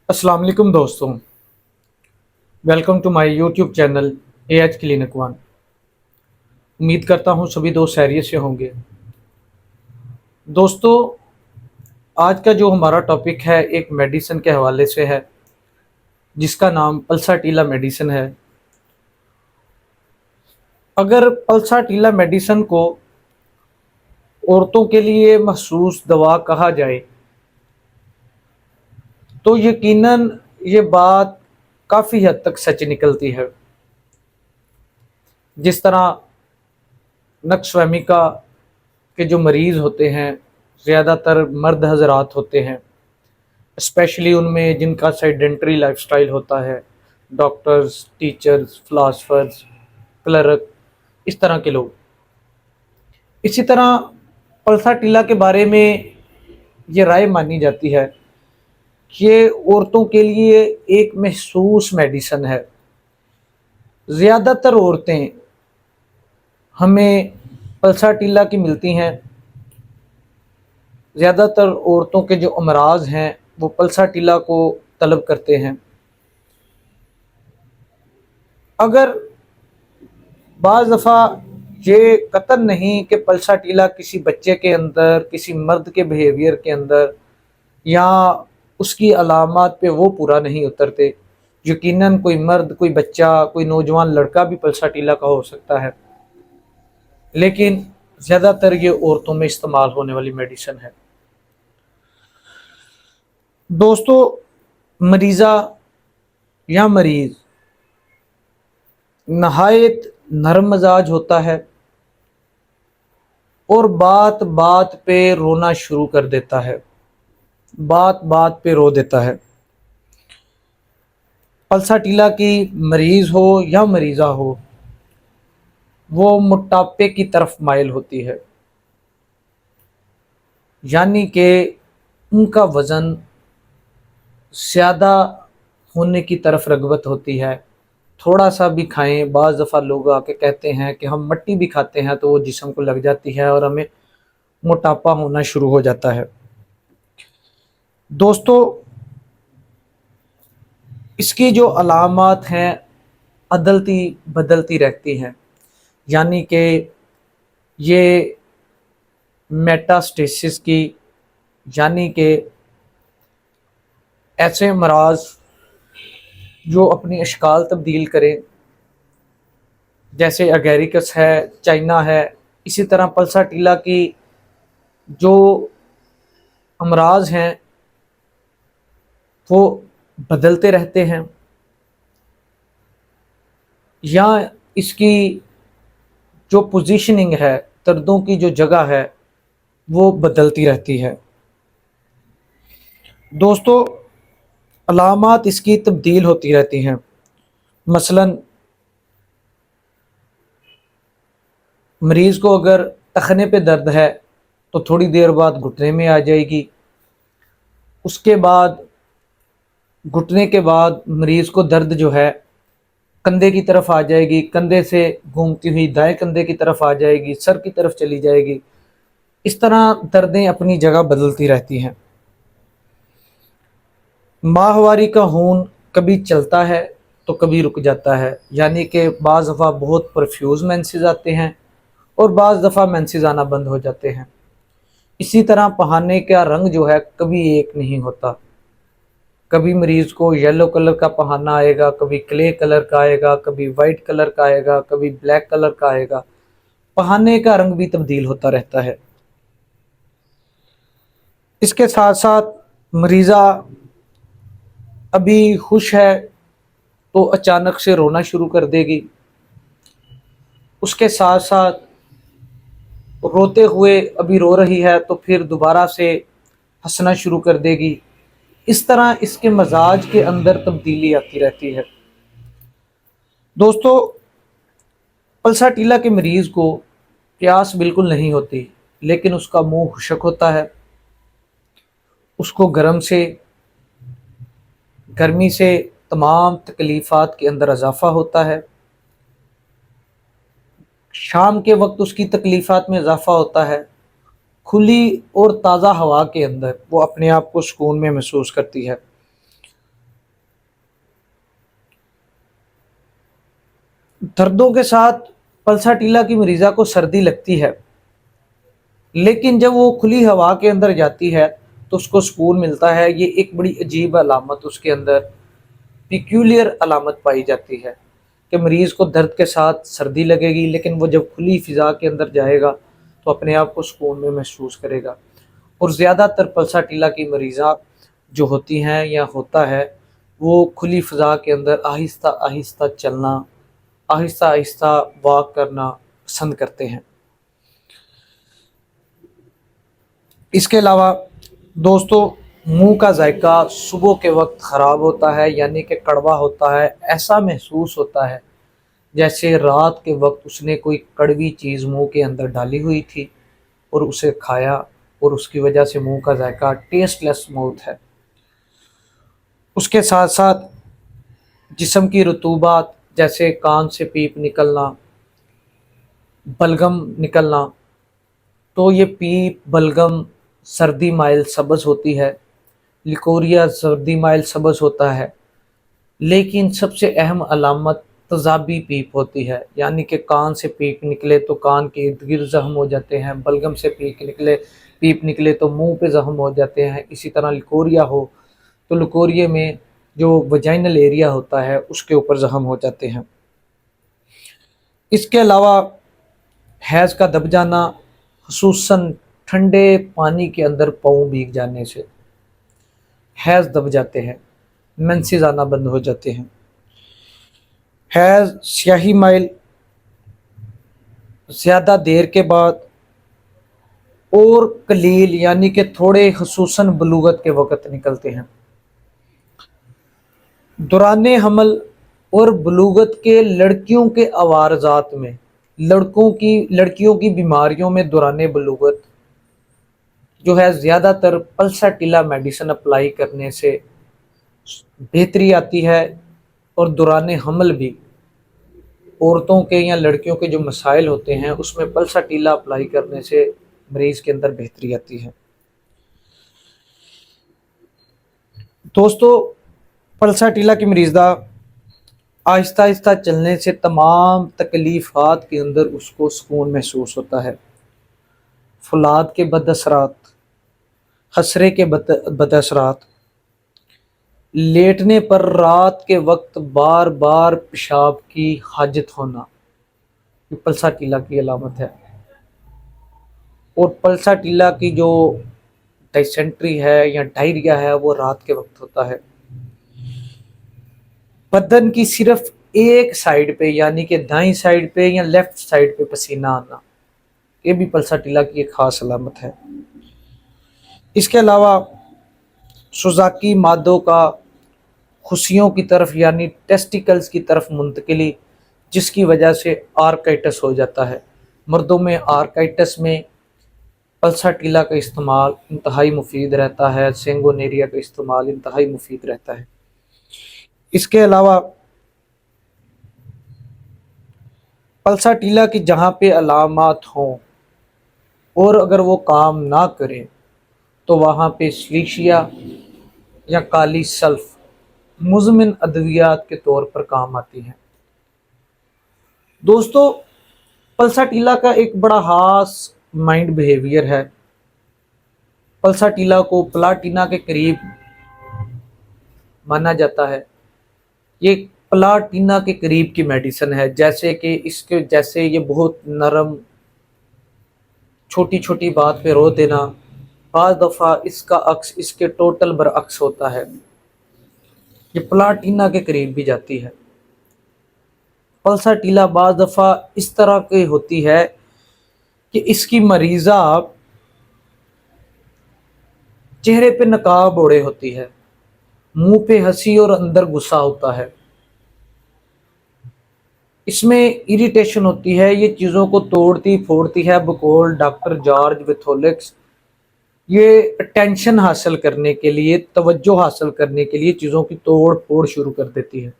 अस्सलाम वालेकुम दोस्तों। Welcome to my YouTube channel AH clinic one. उम्मीद करता हूँ सभी दोस्त खैरियत से होंगे। दोस्तों, आज का जो हमारा टॉपिक है एक मेडिसिन के हवाले से है, जिसका नाम पल्साटीला मेडिसिन है। अगर पल्साटीला मेडिसिन को औरतों के लिए मखसूस दवा कहा जाए तो यकीनन ये बात काफ़ी हद तक सच निकलती है। जिस तरह नक्शफहमी के जो मरीज़ होते हैं ज़्यादातर मर्द हजरात होते हैं, स्पेशली उनमें जिनका सेडेंटरी लाइफस्टाइल होता है, डॉक्टर्स, टीचर्स, फिलासफर्स, क्लर्क, इस तरह के लोग। इसी तरह पल्साटीला के बारे में ये राय मानी जाती है कि ये औरतों के लिए एक महसूस मेडिसन है। ज़्यादातर औरतें हमें पल्साटीला की मिलती हैं। ज़्यादातर औरतों के जो अमराज हैं वो पल्साटीला को तलब करते हैं। अगर बाज़ दफ़ा ये कतन नहीं कि पल्साटीला किसी बच्चे के अंदर, किसी मर्द के बिहेवियर के अंदर या उसकी अलामात पे वो पूरा नहीं उतरते। यकीनन कोई मर्द, कोई बच्चा, कोई नौजवान लड़का भी पल्साटीला का हो सकता है, लेकिन ज़्यादातर ये औरतों में इस्तेमाल होने वाली मेडिसिन है। दोस्तों, मरीज़ा या मरीज़ नहायत नरम मजाज होता है और बात बात पे रोना शुरू कर देता है, बात बात पे रो देता है। पल्साटीला की मरीज़ हो या मरीज़ा हो, वो मोटापे की तरफ माइल होती है, यानी कि उनका वज़न ज़्यादा होने की तरफ रगबत होती है। थोड़ा सा भी खाएं, बाज़ दफ़ा लोग आके कहते हैं कि हम मट्टी भी खाते हैं तो वो जिस्म को लग जाती है और हमें मोटापा होना शुरू हो जाता है। दोस्तों, इसकी जो अलामात हैं अदलती बदलती रहती हैं, यानी कि ये मेटास्टेसिस की, यानी कि ऐसे अमराज जो अपनी अशकाल तब्दील करें, जैसे अगेरिकस है, चाइना है। इसी तरह पल्साटीला की जो अमराज हैं वो बदलते रहते हैं, या इसकी जो पोजीशनिंग है, दर्दों की जो जगह है वो बदलती रहती है। दोस्तों, अलामात इसकी तब्दील होती रहती हैं। मसलन मरीज़ को अगर टखने पे दर्द है तो थोड़ी देर बाद घुटने में आ जाएगी। उसके बाद घुटने के बाद मरीज़ को दर्द जो है कंधे की तरफ आ जाएगी, कंधे से घूमती हुई दाएं कंधे की तरफ आ जाएगी, सर की तरफ चली जाएगी। इस तरह दर्दें अपनी जगह बदलती रहती हैं। माहवारी का खून कभी चलता है तो कभी रुक जाता है, यानी कि बाज़ दफ़ा बहुत परफ्यूज़ मेंसेस आते हैं और बाज़ दफ़ा मेंसेस आना बंद हो जाते हैं। इसी तरह पहाने का रंग जो है कभी एक नहीं होता। कभी मरीज़ को येलो कलर का पहाना आएगा, कभी क्ले कलर का आएगा, कभी वाइट कलर का आएगा, कभी ब्लैक कलर का आएगा। पहाने का रंग भी तब्दील होता रहता है। इसके साथ साथ मरीज़ा अभी खुश है तो अचानक से रोना शुरू कर देगी। उसके साथ साथ रोते हुए अभी रो रही है तो फिर दोबारा से हंसना शुरू कर देगी। इस तरह इसके मजाज के अंदर तब्दीली आती रहती है। दोस्तों, पल्साटीला के मरीज़ को प्यास बिल्कुल नहीं होती, लेकिन उसका मुंह खुश्क होता है। उसको गर्मी से तमाम तकलीफ़ात के अंदर इजाफ़ा होता है। शाम के वक्त उसकी तकलीफ़ात में इजाफ़ा होता है। खुली और ताज़ा हवा के अंदर वो अपने आप को सुकून में महसूस करती है। दर्दों के साथ पल्सा टीला की मरीज़ा को सर्दी लगती है, लेकिन जब वो खुली हवा के अंदर जाती है तो उसको सुकून मिलता है। ये एक बड़ी अजीब अलामत उसके अंदर, पिक्यूलियर अलामत पाई जाती है कि मरीज़ को दर्द के साथ सर्दी लगेगी, लेकिन वो जब खुली फ़िज़ा के अंदर जाएगा तो अपने आप को सुकून में महसूस करेगा। और ज़्यादातर पल्सा टीला की मरीज़ा जो होती हैं या होता है, वो खुली फ़िज़ा के अंदर आहिस्ता आहिस्ता चलना, आहिस्ता आहिस्ता वॉक करना पसंद करते हैं। इसके अलावा दोस्तों, मुंह का जायका सुबह के वक्त ख़राब होता है, यानी कि कड़वा होता है। ऐसा महसूस होता है जैसे रात के वक्त उसने कोई कड़वी चीज़ मुंह के अंदर डाली हुई थी और उसे खाया, और उसकी वजह से मुंह का जायका टेस्टलेस माउथ है। उसके साथ साथ जिस्म की रतूबात, जैसे कान से पीप निकलना, बलगम निकलना, तो ये पीप बलगम सर्दी माइल सब्ज़ होती है, लिकोरिया सर्दी माइल सब्ज़ होता है। लेकिन सबसे अहम अलामत तेज़ाबी पीप होती है, यानी कि कान से पीप निकले तो कान के इर्द गिर्द ज़ख्म हो जाते हैं, बलगम से पीप निकले तो मुंह पे ज़ख्म हो जाते हैं। इसी तरह लिकोरिया हो तो लिकोरिया में जो वजाइनल एरिया होता है उसके ऊपर ज़ख्म हो जाते हैं। इसके अलावा हैज़ का दब जाना, खुसूसन ठंडे पानी के अंदर पाँव भीग जाने से हैज़ दब जाते हैं, मेंसेस आना बंद हो जाते हैं। हैज़ स्याही माइल ज़्यादा देर के बाद और कलील, यानी कि थोड़े, खुसूसन बलूगत के वक़्त निकलते हैं। दौरान हमल और बलूगत के लड़कियों के अवारजात में, लड़कियों की बीमारियों में दौरान बलूगत जो है ज़्यादातर पल्सा टीला मेडिसिन अप्लाई करने से बेहतरी आती है। और दौरान हमल भी औरतों के या लड़कियों के जो मसाइल होते हैं उसमें पल्सा टीला अप्लाई करने से मरीज़ के अंदर बेहतरी आती है। दोस्तों, पल्सा टीला की मरीज़ा आहिस्ता आहिस्ता चलने से तमाम तकलीफ़ात के अंदर उसको सुकून महसूस होता है। फुलाद के बदअसरात, खसरे के बदअसरात, लेटने पर रात के वक्त बार बार पेशाब की हाजत होना, ये पल्सा टीला की अलामत है। और पल्सा टीला की जो डाइसेंट्री है या डायरिया है वो रात के वक्त होता है। बदन की सिर्फ एक साइड पे, यानी कि दाईं साइड पे या लेफ्ट साइड पे पसीना आना, ये भी पल्सा टीला की एक खास अलामत है। इसके अलावा सुजाकी मादों का खुशियों की तरफ यानी टेस्टिकल्स की तरफ मुंतकिली, जिसकी वजह से आर्काइटिस हो जाता है। मर्दों में आर्काइटिस में पल्सा टीला का इस्तेमाल इंतहाई मुफीद रहता है, सेंगोनेरिया का इस्तेमाल इंतहाई मुफीद रहता है। इसके अलावा पल्सा टीला की जहाँ पे अलामात हों और अगर वो काम ना करें तो वहाँ पे स्लीशिया या काली सल्फ मुज़मिन अद्वियात के तौर पर काम आती हैं। दोस्तों, पल्सा टीला का एक बड़ा खास माइंड बिहेवियर है। पल्सा टीला को प्लाटिना के करीब माना जाता है। ये प्लाटिना के करीब की मेडिसिन है, जैसे कि इसके जैसे ये बहुत नरम, छोटी छोटी बात पे रो देना, बाज़ दफ़ा इसका अक्स इसके टोटल बरअक्स होता है। ये प्लाटिना के करीब भी जाती है। पल्सा टीला बाज़ दफ़ा इस तरह की होती है कि इसकी मरीज़ा चेहरे पे नकाब ओढ़े होती है, मुंह पे हंसी और अंदर गुस्सा होता है, इसमें इरिटेशन होती है, ये चीज़ों को तोड़ती फोड़ती है। बकौल डॉक्टर जॉर्ज वेथोलिक्स, ये अटेंशन हासिल करने के लिए, तवज्जो हासिल करने के लिए चीज़ों की तोड़ फोड़ शुरू कर देती है,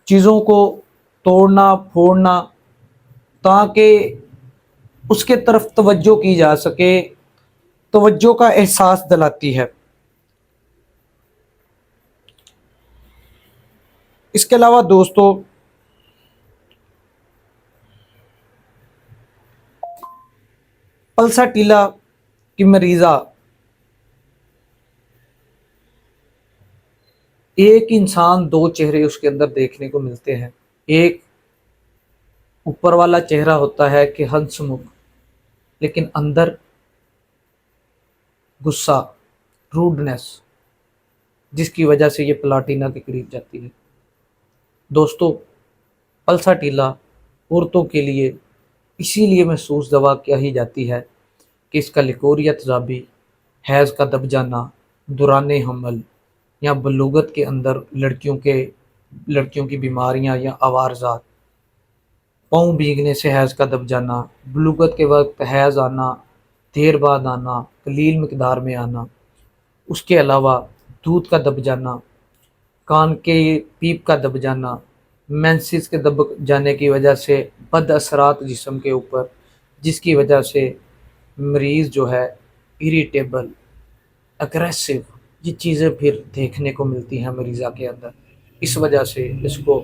चीज़ों को तोड़ना फोड़ना, ताकि उसके तरफ तवज्जो की जा सके, तवज्जो का एहसास दिलाती है। اس کے علاوہ دوستو پلساٹیلا کی مریضہ ایک انسان دو چہرے اس کے اندر دیکھنے کو ملتے ہیں. ایک اوپر والا چہرہ ہوتا ہے کہ ہنس مکھ، لیکن اندر غصہ، روڈنس، جس کی وجہ سے یہ پلاٹینا کے قریب جاتی ہے. دوستو پلساٹیلا عورتوں کے لیے اسی لیے محسوس دوا کہی جاتی ہے کہ اس کا لیکوریا تیزابی، حیض کا دب جانا، دوران حمل یا بلوغت کے اندر لڑکیوں کی بیماریاں یا عوارضات، پاؤں بھیگنے سے حیض کا دب جانا، بلوغت کے وقت حیض آنا، دیر بعد آنا، قلیل مقدار میں آنا، اس کے علاوہ دودھ کا دب جانا، کان کے پیپ کا دب جانا، مینسز کے دب جانے کی وجہ سے بد اثرات جسم کے اوپر، جس کی وجہ سے مریض جو ہے اریٹیبل، اگریسو، یہ چیزیں پھر دیکھنے کو ملتی ہیں مریضہ کے اندر. اس وجہ سے اس کو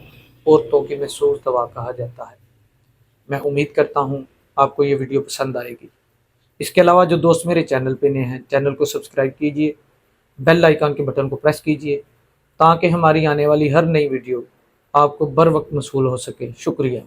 عورتوں کی محسوس دوا کہا جاتا ہے. میں امید کرتا ہوں آپ کو یہ ویڈیو پسند آئے گی. اس کے علاوہ جو دوست میرے چینل پہ نئے ہیں، چینل کو سبسکرائب کیجئے، بیل آئیکن کے بٹن کو پریس کیجئے تاکہ ہماری آنے والی ہر نئی ویڈیو آپ کو بر وقت موصول ہو سکے. شکریہ.